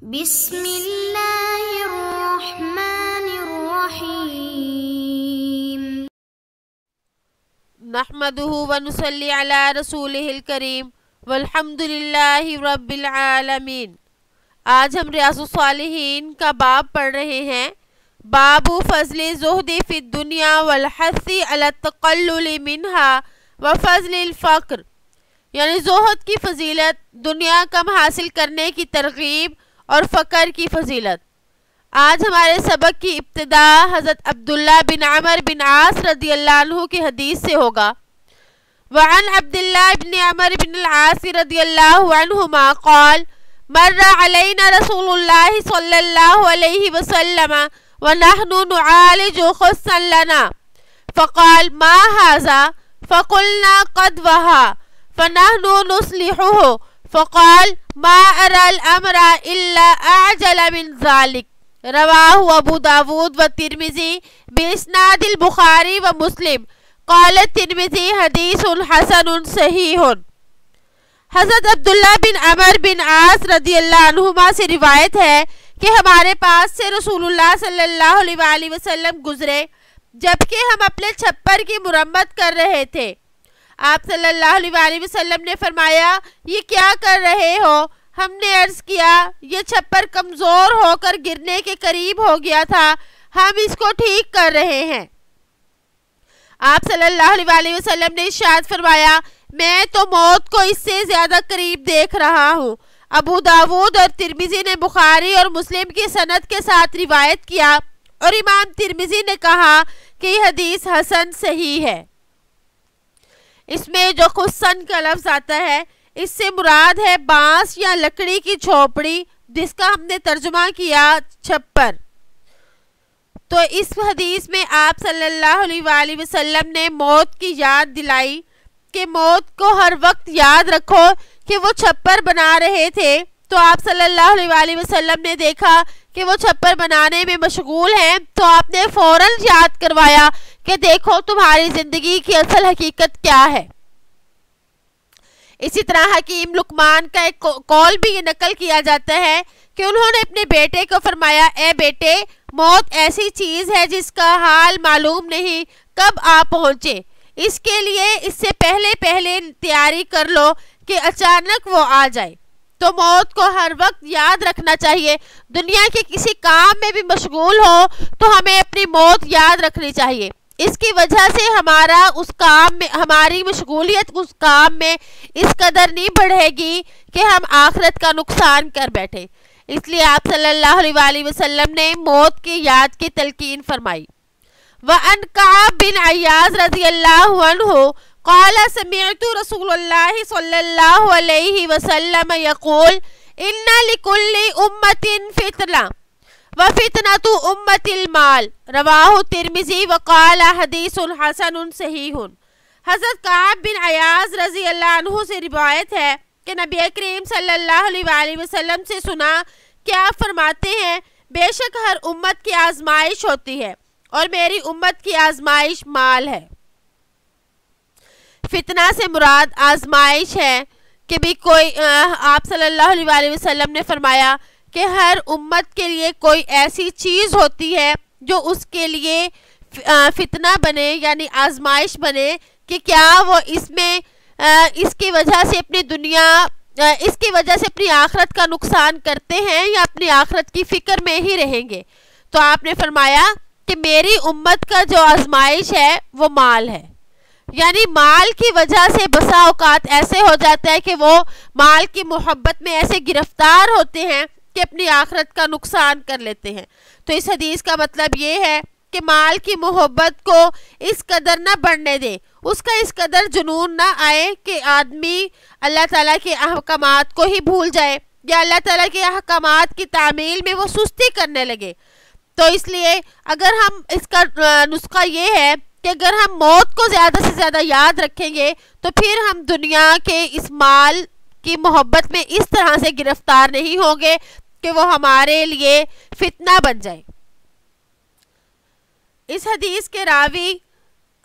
بسم اللہ الرحمن الرحیم نحمدہ ونصلی علی رسولہ الکریم والحمد للہ رب العالمین۔ آج ہم ریاض الصالحین کا باب پڑھ رہے ہیں، باب فضل زہد فی الدنیا والحث علی التقلل منہا وفضل الفقر، یعنی زہد کی فضیلت، دنیا کم حاصل کرنے کی ترغیب اور فقر کی فضیلت۔ آج ہمارے سبق کی ابتدا حضرت عبداللہ بن عمر بن عاص رضی اللہ عنہ کی حدیث سے ہوگا۔ وعن عبداللہ بن عمر بن العاص رضی اللہ عنہما قال مر علینا رسول اللہ صلی اللہ علیہ وسلم ونحن نعالج خصا لنا فقال ما هذا فقلنا قد وها فنحن نصلحه فقال ما ارى الامر الا اعجل من ذلك، رواہ ابو داود والترمذی باسناد البخاری ومسلم، قال الترمذی حدیث حسن صحیح۔ حضرت عبداللہ بن عمر بن عاص رضی اللہ عنہما سے روایت ہے کہ ہمارے پاس سے رسول اللہ صلی اللہ علیہ وآلہ وسلم گزرے جبکہ ہم اپنے چھپر کی مرمت کر رہے تھے۔ آپ صلی اللہ علیہ وآلہ وسلم نے فرمایا یہ کیا کر رہے ہو؟ ہم نے عرض کیا یہ چھپر کمزور ہو کر گرنے کے قریب ہو گیا تھا، ہم اس کو ٹھیک کر رہے ہیں۔ آپ صلی اللہ علیہ وآلہ وسلم نے ارشاد فرمایا میں تو موت کو اس سے زیادہ قریب دیکھ رہا ہوں۔ ابو داود اور ترمذی نے بخاری اور مسلم کی سند کے ساتھ روایت کیا اور امام ترمذی نے کہا کہ یہ حدیث حسن صحیح ہے۔ اس میں جو خصن کا لفظ آتا ہے اس سے مراد ہے بانس یا لکڑی کی جھوپڑی، جس کا ہم نے ترجمہ کیا چھپر۔ تو اس حدیث میں آپ صلی اللہ علیہ وآلہ وسلم نے موت کی یاد دلائی کہ موت کو ہر وقت یاد رکھو کہ وہ چھپر بنا رہے تھے تو آپ صلی اللہ علیہ وآلہ وسلم نے دیکھا کہ وہ چھپر بنانے میں مشغول ہیں تو آپ نے فوراً یاد کروایا کہ دیکھو تمہاری زندگی کی اصل حقیقت کیا ہے۔ اسی طرح حکیم لقمان کا ایک قول بھی یہ نقل کیا جاتا ہے کہ انہوں نے اپنے بیٹے کو فرمایا اے بیٹے موت ایسی چیز ہے جس کا حال معلوم نہیں کب آ پہنچے، اس کے لیے اس سے پہلے تیاری کر لو کہ اچانک وہ آ جائے۔ تو موت کو ہر وقت یاد رکھنا چاہیے، دنیا کے کسی کام میں بھی مشغول ہو تو ہمیں اپنی موت یاد رکھنی چاہیے۔ اس کی وجہ سے ہماری مشغولیت اس کام میں اس قدر نہیں بڑھے گی کہ ہم آخرت کا نقصان کر بیٹھے۔ اس لیے آپ صلی اللہ علیہ وآلہ وسلم نے موت کی یاد کی تلقین فرمائی۔ وَعَنْ كَعْبٍ بن عیاض رضی اللہ عنہ قال سمعت رسول اللہ صلی اللہ علیہ وسلم یقول ان لکل امت فتنہ وفتنۃ امت المال، رواہ ترمذی وقال حدیث حسن صحیح۔ حضرت کعب بن عیاض رضی اللہ عنہ سے روایت ہے کہ نبی کریم صلی اللہ علیہ وآلہ وسلم سے سنا کہ آپ فرماتے ہیں بے شک ہر امت کی آزمائش ہوتی ہے اور میری امت کی آزمائش مال ہے۔ فتنہ سے مراد آزمائش ہے کہ بھی کوئی آپ صلی اللہ علیہ وآلہ وسلم نے فرمایا کہ ہر امت کے لیے کوئی ایسی چیز ہوتی ہے جو اس کے لیے فتنہ بنے یعنی آزمائش بنے کہ کیا وہ اس کی وجہ سے اپنی آخرت کا نقصان کرتے ہیں یا اپنی آخرت کی فکر میں ہی رہیں گے۔ تو آپ نے فرمایا کہ میری امت کا جو آزمائش ہے وہ مال ہے، یعنی مال کی وجہ سے بسا اوقات ایسے ہو جاتا ہے کہ وہ مال کی محبت میں ایسے گرفتار ہوتے ہیں کہ اپنی آخرت کا نقصان کر لیتے ہیں۔ تو اس حدیث کا مطلب یہ ہے کہ مال کی محبت کو اس قدر نہ بڑھنے دے، اس کا اس قدر جنون نہ آئے کہ آدمی اللہ تعالیٰ کے احکامات کو ہی بھول جائے یا اللہ تعالیٰ کے احکامات کی تعمیل میں وہ سستی کرنے لگے۔ تو اس لیے اگر ہم اس کا نسخہ یہ ہے کہ اگر ہم موت کو زیادہ سے زیادہ یاد رکھیں گے تو پھر ہم دنیا کے اس مال کی محبت میں اس طرح سے گرفتار نہیں ہوں گے کہ وہ ہمارے لیے فتنہ بن جائے۔ اس حدیث کے راوی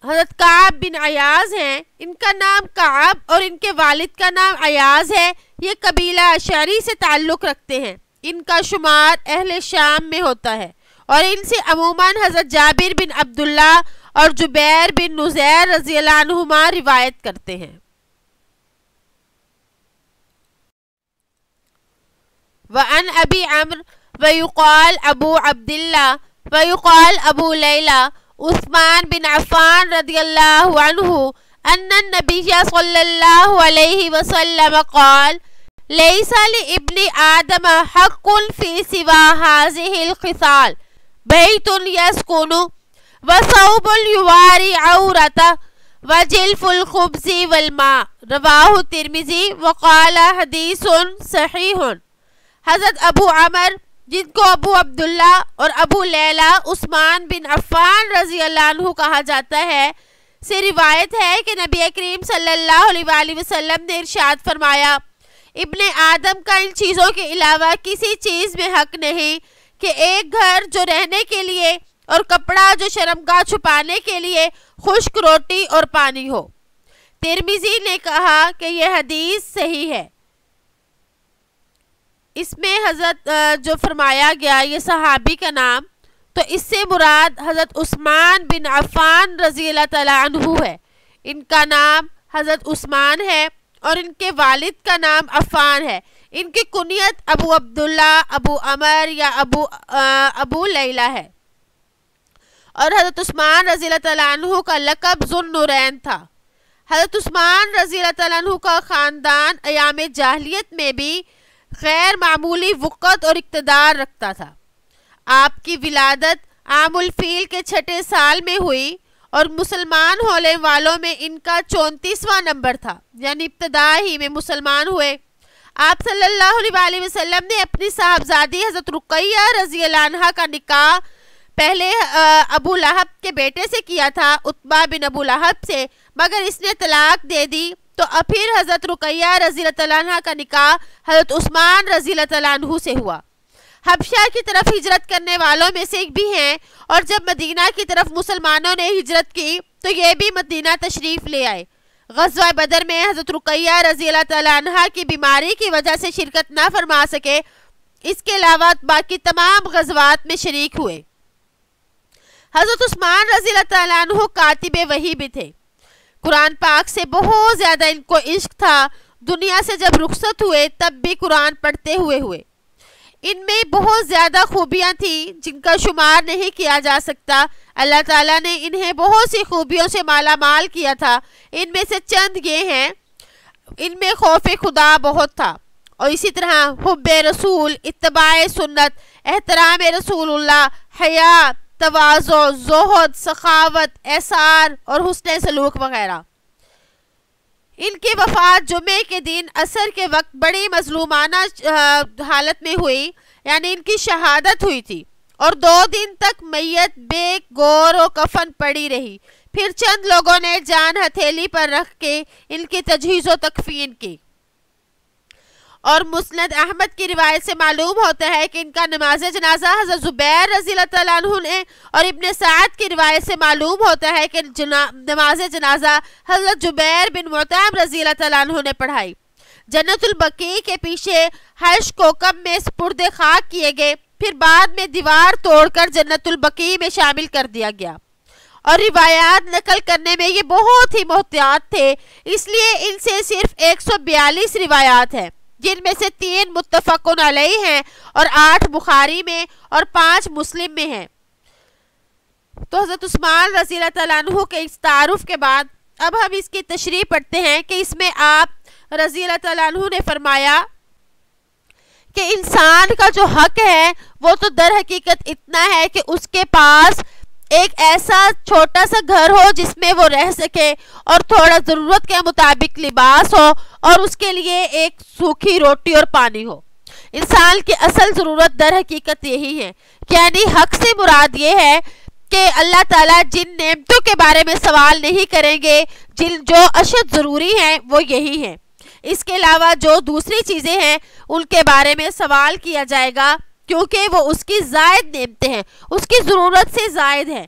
حضرت کعب بن عیاض ہیں، ان کا نام کعب اور ان کے والد کا نام عیاض ہے، یہ قبیلہ اشعری سے تعلق رکھتے ہیں۔ ان کا شمار اہل شام میں ہوتا ہے اور ان سے عموماً حضرت جابر بن عبداللہ اور جبیر بن نزیر رضی اللہ عنہما روایت کرتے ہیں۔ وعن ابی عمرو ویقال ابو عبداللہ ویقال ابو لیلہ عثمان بن عفان رضی اللہ عنہ ان النبی صلی اللہ علیہ وسلم قال لیس لابن آدم حق فی سوا هذه الخصال بیت یسکن وثوب یواری عورته وجلف الخبز والماء رواہ ترمذی وقال حدیث صحیح۔ حضرت ابو عمر جن کو ابو عبداللہ اور ابو لیلہ عثمان بن عفان رضی اللہ عنہ کہا جاتا ہے سے روایت ہے کہ نبی کریم صلی اللہ علیہ وآلہ وسلم نے ارشاد فرمایا ابن آدم کا ان چیزوں کے علاوہ کسی چیز میں حق نہیں کہ ایک گھر جو رہنے کے لیے اور کپڑا جو شرمگاہ چھپانے کے لیے خشک روٹی اور پانی ہو۔ ترمذی نے کہا کہ یہ حدیث صحیح ہے۔ اس میں حضرت جو فرمایا گیا یہ صحابی کا نام، تو اس سے مراد حضرت عثمان بن عفان رضی اللہ تعالیٰ عنہ ہے۔ ان کا نام حضرت عثمان ہے اور ان کے والد کا نام عفان ہے۔ ان کی کنیت ابو عبداللہ، ابو عمر یا ابو لیلہ ہے، اور حضرت عثمان رضی اللہ تعالیٰ عنہ کا لقب ذو النورین تھا۔ حضرت عثمان رضی اللہ تعالیٰ عنہ کا خاندان ایام جاہلیت میں بھی غیر معمولی وقت اور اقتدار رکھتا تھا۔ آپ کی ولادت عام الفیل کے 6 سال میں ہوئی اور مسلمان ہونے والوں میں ان کا 34واں نمبر تھا، یعنی ابتدا ہی میں مسلمان ہوئے۔ آپ صلی اللہ علیہ وآلہ وسلم نے اپنی صاحبزادی حضرت رقیہ رضی اللہ عنہا کا نکاح پہلے ابو لہب کے بیٹے سے کیا تھا، عتبہ بن ابو لہب سے، مگر اس نے طلاق دے دی، تو اب پھر حضرت رقیہ رضی اللہ عنہ کا نکاح حضرت عثمان رضی اللہ عنہ سے ہوا۔ حبشہ کی طرف ہجرت کرنے والوں میں سے ایک بھی ہیں، اور جب مدینہ کی طرف مسلمانوں نے ہجرت کی تو یہ بھی مدینہ تشریف لے آئے۔ غزوہ بدر میں حضرت رقیہ رضی اللہ عنہ کی بیماری کی وجہ سے شرکت نہ فرما سکے، اس کے علاوہ باقی تمام غزوات میں شریک ہوئے۔ حضرت عثمان رضی اللہ عنہ کاتب وحی بھی تھے۔ قرآن پاک سے بہت زیادہ ان کو عشق تھا۔ دنیا سے جب رخصت ہوئے تب بھی قرآن پڑھتے ہوئے۔ ان میں بہت زیادہ خوبیاں تھیں جن کا شمار نہیں کیا جا سکتا۔ اللہ تعالیٰ نے انہیں بہت سی خوبیوں سے مالا مال کیا تھا۔ ان میں سے چند یہ ہیں، ان میں خوف خدا بہت تھا، اور اسی طرح حب رسول، اتباع سنت، احترام رسول اللہ، حیا، تواضع، زہد، سخاوت، احسان اور حسن سلوک وغیرہ۔ ان کی وفات جمعے کے دن عصر کے وقت بڑی مظلومانہ حالت میں ہوئی، یعنی ان کی شہادت ہوئی تھی، اور 2 دن تک میت بے گور و کفن پڑی رہی۔ پھر چند لوگوں نے جان ہتھیلی پر رکھ کے ان کی تجہیز و تکفین کی، اور مسند احمد کی روایت سے معلوم ہوتا ہے کہ ان کا نماز جنازہ حضرت زبیر رضی اللہ عنہ نے، اور ابن سعد کی روایت سے معلوم ہوتا ہے کہ نماز جنازہ حضرت جبیر بن مطعم رضی اللہ عنہ نے پڑھائی۔ جنت البقیع کے پیچھے حرش کوکب میں سپرد خاک کیے گئے، پھر بعد میں دیوار توڑ کر جنت البقیع میں شامل کر دیا گیا، اور روایات نقل کرنے میں یہ بہت ہی محتاط تھے، اس لیے ان سے صرف 142 روایات ہیں، جن میں سے 3 متفقن علیہ ہیں اور 8 بخاری میں اور 5 مسلم میں ہیں۔ تو حضرت عثمان رضی اللہ عنہ کے اس تعارف کے بعد اب ہم اس کی تشریح پڑھتے ہیں کہ اس میں آپ رضی اللہ عنہ نے فرمایا کہ انسان کا جو حق ہے وہ تو در حقیقت اتنا ہے کہ اس کے پاس ایک ایسا چھوٹا سا گھر ہو جس میں وہ رہ سکے، اور تھوڑا ضرورت کے مطابق لباس ہو، اور اس کے لیے ایک سوکھی روٹی اور پانی ہو۔ انسان کی اصل ضرورت در حقیقت یہی ہے، یعنی حق سے مراد یہ ہے کہ اللہ تعالیٰ جن نعمتوں کے بارے میں سوال نہیں کریں گے، جو اشد ضروری ہیں وہ یہی ہیں۔ اس کے علاوہ جو دوسری چیزیں ہیں ان کے بارے میں سوال کیا جائے گا، کیونکہ وہ اس کی زائد نعمتیں ہیں، اس کی ضرورت سے زائد ہیں۔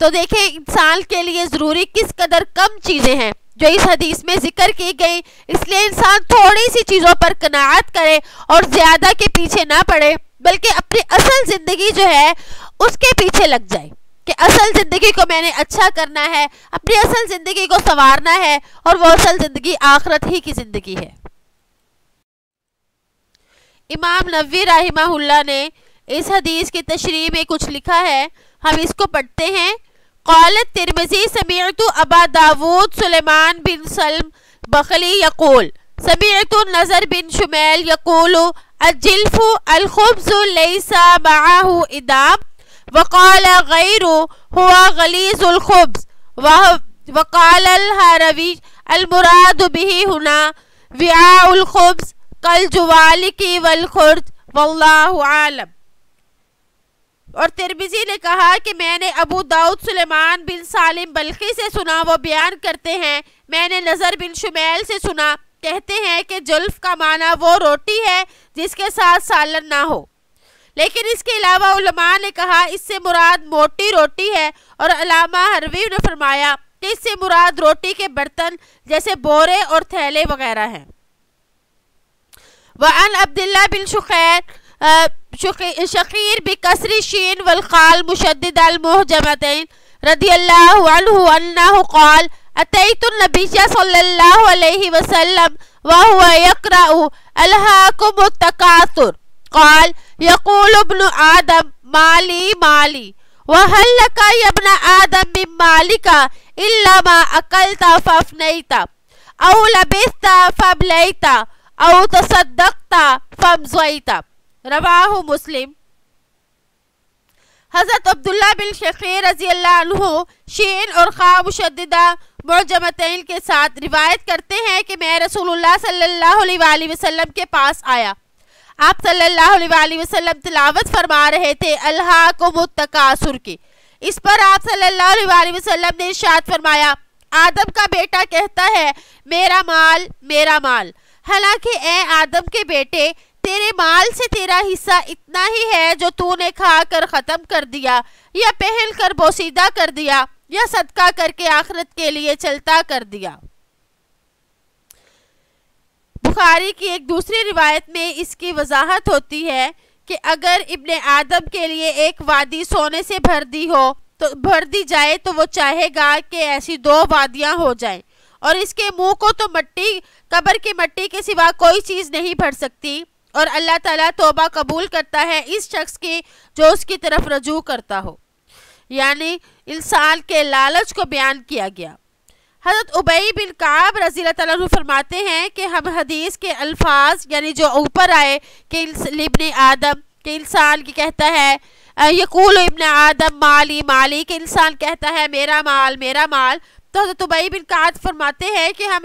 تو دیکھیں انسان کے لیے ضروری کس قدر کم چیزیں ہیں جو اس حدیث میں ذکر کی گئی، اس لیے انسان تھوڑی سی چیزوں پر قناعت کرے اور زیادہ کے پیچھے نہ پڑے، بلکہ اپنی اصل زندگی جو ہے اس کے پیچھے لگ جائے کہ اصل زندگی کو میں نے اچھا کرنا ہے، اپنی اصل زندگی کو سنوارنا ہے، اور وہ اصل زندگی آخرت ہی کی زندگی ہے۔ امام نووی رحمہ اللہ نے اس حدیث کی تشریح میں کچھ لکھا ہے، ہم اس کو پڑھتے ہیں۔ قال الترمذی سمعت ابا داود سلیمان بن سلم بخلی یقول سمعت النضر بن شمیل یقول الجلف الخبز لیس معه ادام وقال غیر هو غلیظ الخبز وقال الحروی المراد به هنا وعاء الخبز کالجوالک والخرد واللہ عالم۔ اور ترمذی نے کہا کہ میں نے ابو داؤد سلیمان بن سالم بلخی سے سنا، وہ بیان کرتے ہیں میں نے نضر بن شمیل سے سنا، کہتے ہیں کہ جلف کا معنی وہ روٹی ہے جس کے ساتھ سالن نہ ہو، لیکن اس کے علاوہ علماء نے کہا اس سے مراد موٹی روٹی ہے، اور علامہ حروی نے فرمایا کہ اس سے مراد روٹی کے برتن جیسے بورے اور تھیلے وغیرہ ہیں۔ وعن عبداللہ بن شخیر بکسر الشین والخال مشدد المہجمتین رضی اللہ عنہ انہ قال اتیت النبی صلی اللہ علیہ وسلم وهو يقرأ الہاکم التکاثر قال یقول ابن آدم مالی مالی وهل لک یا ابن آدم من مالک الا ما اکلت فافنیت او لبثت فابلیت او تصدقت فامضیت، رواہ مسلم۔ حضرت عبداللہ بن شخیر رضی اللہ عنہ شین اور خا مشددہ معجمتین کے ساتھ روایت کرتے ہیں کہ میں رسول اللہ صلی اللہ علیہ وآلہ وسلم کے پاس آیا، آپ صلی اللہ علیہ وآلہ وسلم تلاوت فرما رہے تھے الہاکم التکاثر کی۔ اس پر آپ صلی اللہ علیہ وآلہ وسلم نے ارشاد فرمایا آدم کا بیٹا کہتا ہے میرا مال میرا مال، حالانکہ اے آدم کے بیٹے تیرے مال سے تیرا حصہ اتنا ہی ہے جو تو نے کھا کر ختم کر دیا، یا پہن کر بوسیدہ کر دیا، یا صدقہ کر کے آخرت کے لیے چلتا کر دیا۔ بخاری کی ایک دوسری روایت میں اس کی وضاحت ہوتی ہے کہ اگر ابن آدم کے لیے ایک وادی سونے سے بھر دی جائے تو وہ چاہے گا کہ ایسی 2 وادیاں ہو جائیں، اور اس کے منہ کو تو قبر کی مٹی کے سوا کوئی چیز نہیں بھر سکتی، اور اللہ تعالیٰ توبہ قبول کرتا ہے اس شخص کی جو اس کی طرف رجوع کرتا ہو، یعنی انسان کے لالچ کو بیان کیا گیا۔ حضرت ابی بن کعب رضی اللہ تعالیٰ عنہ فرماتے ہیں کہ ہم حدیث کے الفاظ یعنی جو اوپر آئے کہ ابن آدم کہ انسان کی کہتا ہے یقول ابن آدم مالی مالی کہ انسان کہتا ہے میرا مال میرا مال، تو حضرت ابی بن کعب فرماتے ہیں کہ ہم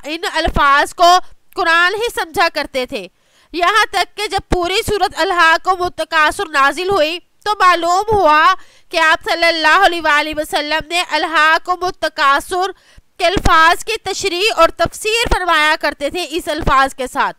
ان الفاظ کو قرآن ہی سمجھا کرتے تھے، یہاں تک کہ جب پوری سورۃ الہاکم التکاثر نازل ہوئی تو معلوم ہوا کہ آپ صلی اللہ علیہ وآلہ وسلم نے الہاکم التکاثر کے الفاظ کی تشریح اور تفسیر فرمایا کرتے تھے اس الفاظ کے ساتھ۔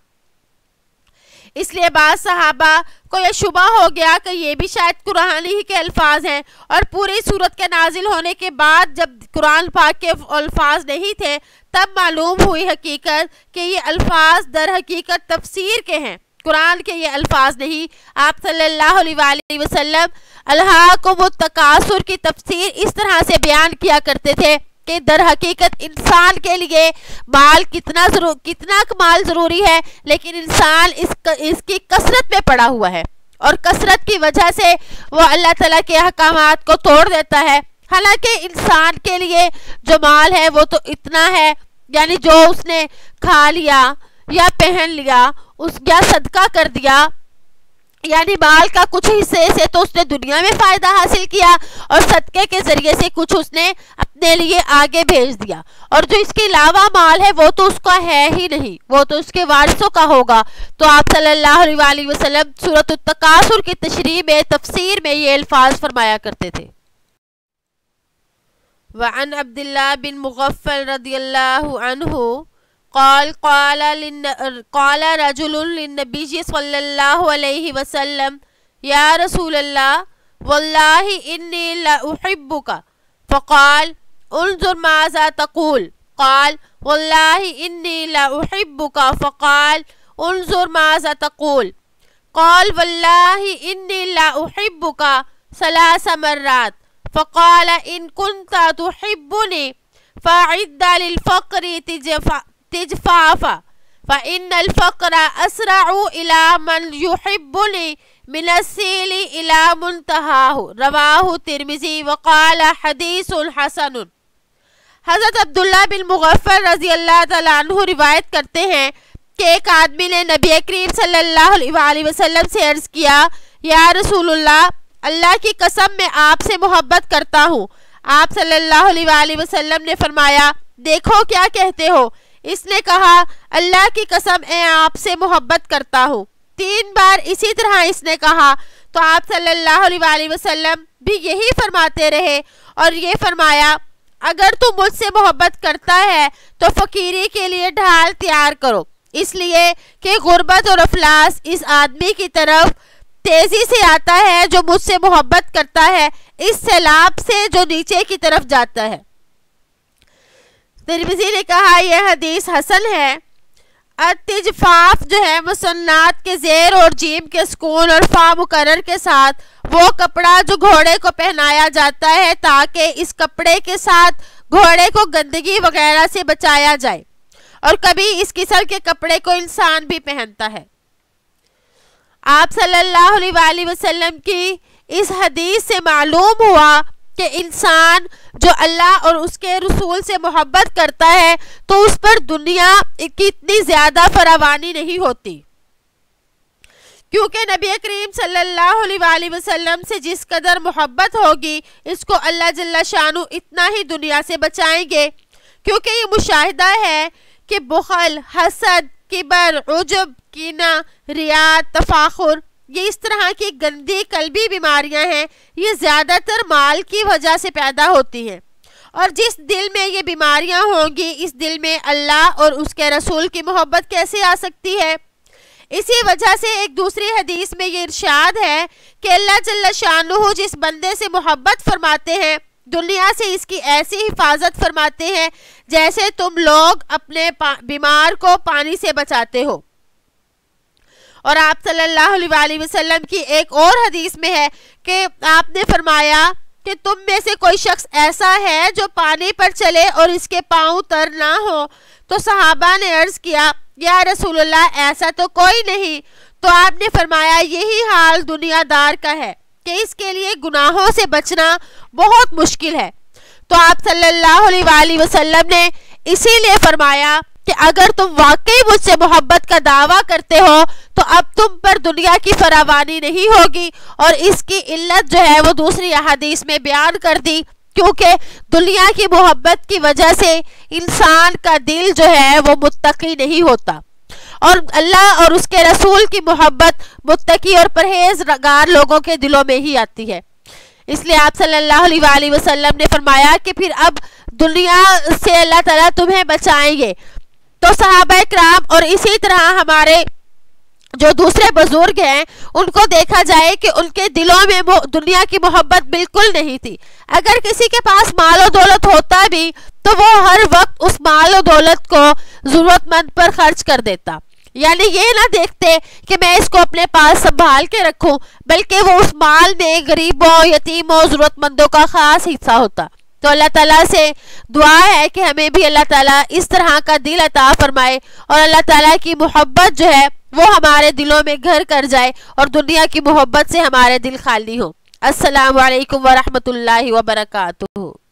اس لیے بعض صحابہ کو یہ شبہ ہو گیا کہ یہ بھی شاید قرآن ہی کے الفاظ ہیں، اور پوری سورت کے نازل ہونے کے بعد جب قرآن پاک کے الفاظ نہیں تھے تب معلوم ہوئی حقیقت کہ یہ الفاظ در حقیقت تفسیر کے ہیں، قرآن کے یہ الفاظ نہیں۔ آپ صلی اللہ علیہ وآلہ وسلم الہاکم التکاثر کی تفسیر اس طرح سے بیان کیا کرتے تھے کہ در حقیقت انسان کے لیے مال کتنا مال ضروری ہے، لیکن انسان اس کی کثرت میں پڑا ہوا ہے، اور کثرت کی وجہ سے وہ اللہ تعالیٰ کے احکامات کو توڑ دیتا ہے۔ حالانکہ انسان کے لیے جو مال ہے وہ تو اتنا ہے، یعنی جو اس نے کھا لیا یا پہن لیا یا صدقہ کر دیا، یعنی مال کا کچھ حصے سے تو اس نے دنیا میں فائدہ حاصل کیا، اور صدقے کے ذریعے سے کچھ اس نے اپنے لیے آگے بھیج دیا، اور جو اس کے علاوہ مال ہے وہ تو اس کا ہے ہی نہیں، وہ تو اس کے وارثوں کا ہوگا۔ تو آپ صلی اللہ علیہ وآلہ وسلم سورۃ التکاثر کی تشریح میں تفسیر میں یہ الفاظ فرمایا کرتے تھے۔ وعن عبداللہ بن مغفل رضی اللہ عنہ قال رجل للنبی صلی اللہ علیہ وسلم یا رسول اللہ واللہ انی لأحبک فقال انظر ماذا تقول قال واللہ انی لا احبک فقال انظر ماذا تقول قال واللہ انی لا احبک 3 مرات فقال ان كنت تحبني فاعد للفقر تجفافا فإن الفقر أسرع إلى من يحبني من السيل إلى منتهاه رواہ ترمذی وقال حدیث حسن۔ حضرت عبداللہ بن مغفل رضی اللہ تعالیٰ عنہ روایت کرتے ہیں کہ ایک آدمی نے نبی کریم صلی اللہ علیہ وسلم سے عرض کیا، یا رسول اللہ کی قسم میں آپ سے محبت کرتا ہوں۔ آپ صلی اللہ علیہ وسلم نے فرمایا، دیکھو کیا کہتے ہو؟ اس نے کہا، اللہ کی قسم میں آپ سے محبت کرتا ہوں۔ 3 بار اسی طرح اس نے کہا تو آپ صلی اللہ علیہ وسلم بھی یہی فرماتے رہے اور یہ فرمایا، اگر تو مجھ سے محبت کرتا ہے تو فقیری کے لیے ڈھال تیار کرو، اس لیے کہ غربت اور افلاس اس آدمی کی طرف تیزی سے آتا ہے جو مجھ سے محبت کرتا ہے، اس سیلاب سے جو نیچے کی طرف جاتا ہے۔ ترمذی نے کہا یہ حدیث حسن ہے۔ التجفاف جو ہے مسنات کے زیر اور جیم کے سکون اور فا مکرر کے ساتھ وہ کپڑا جو گھوڑے کو پہنایا جاتا ہے تاکہ اس کپڑے کے ساتھ گھوڑے کو گندگی وغیرہ سے بچایا جائے، اور کبھی اس قسم کے کپڑے کو انسان بھی پہنتا ہے۔ آپ صلی اللہ علیہ وسلم کی اس حدیث سے معلوم ہوا کہ انسان جو اللہ اور اس کے رسول سے محبت کرتا ہے تو اس پر دنیا کی اتنی زیادہ فراوانی نہیں ہوتی، کیونکہ نبی کریم صلی اللہ علیہ وسلم سے جس قدر محبت ہوگی اس کو اللہ جل شانہ اتنا ہی دنیا سے بچائیں گے، کیونکہ یہ مشاہدہ ہے کہ بخل، حسد، کبر، عجب، کینہ، ریا، تفاخر، یہ اس طرح کی گندی قلبی بیماریاں ہیں، یہ زیادہ تر مال کی وجہ سے پیدا ہوتی ہیں، اور جس دل میں یہ بیماریاں ہوں گی اس دل میں اللہ اور اس کے رسول کی محبت کیسے آ سکتی ہے؟ اسی وجہ سے ایک دوسری حدیث میں یہ ارشاد ہے کہ اللہ جل شانہ جس بندے سے محبت فرماتے ہیں دنیا سے اس کی ایسی حفاظت فرماتے ہیں جیسے تم لوگ اپنے بیمار کو پانی سے بچاتے ہو۔ اور آپ صلی اللہ علیہ وسلم کی ایک اور حدیث میں ہے کہ آپ نے فرمایا کہ تم میں سے کوئی شخص ایسا ہے جو پانی پر چلے اور اس کے پاؤں تر نہ ہو، تو صحابہ نے عرض کیا، یا رسول اللہ ایسا تو کوئی نہیں، تو آپ نے فرمایا یہی حال دنیا دار کا ہے کہ اس کے لیے گناہوں سے بچنا بہت مشکل ہے۔ تو آپ صلی اللہ علیہ وسلم نے اسی لیے فرمایا کہ اگر تم واقعی مجھ سے محبت کا دعویٰ کرتے ہو تو اب تم پر دنیا کی فراوانی نہیں ہوگی، اور اس کی علت جو ہے وہ دوسری احادیث میں بیان کر دی، کیونکہ دنیا کی محبت کی وجہ سے انسان کا دل جو ہے وہ متقی نہیں ہوتا، اور اللہ اور اس کے رسول کی محبت متقی اور پرہیزگار لوگوں کے دلوں میں ہی آتی ہے۔ اس لیے آپ صلی اللہ علیہ وسلم نے فرمایا کہ پھر اب دنیا سے اللہ تعالیٰ تمہیں بچائیں گے۔ تو صحابہ کرام اور اسی طرح ہمارے جو دوسرے بزرگ ہیں ان کو دیکھا جائے کہ ان کے دلوں میں دنیا کی محبت بالکل نہیں تھی۔ اگر کسی کے پاس مال و دولت ہوتا بھی تو وہ ہر وقت اس مال و دولت کو ضرورت مند پر خرچ کر دیتا، یعنی یہ نہ دیکھتے کہ میں اس کو اپنے پاس سنبھال کے رکھوں، بلکہ وہ اس مال میں غریبوں، یتیموں، ضرورت مندوں کا خاص حصہ ہوتا۔ تو اللہ تعالیٰ سے دعا ہے کہ ہمیں بھی اللہ تعالیٰ اس طرح کا دل عطا فرمائے، اور اللہ تعالیٰ کی محبت جو ہے وہ ہمارے دلوں میں گھر کر جائے اور دنیا کی محبت سے ہمارے دل خالی ہو۔ السلام علیکم ورحمۃ اللہ وبرکاتہ۔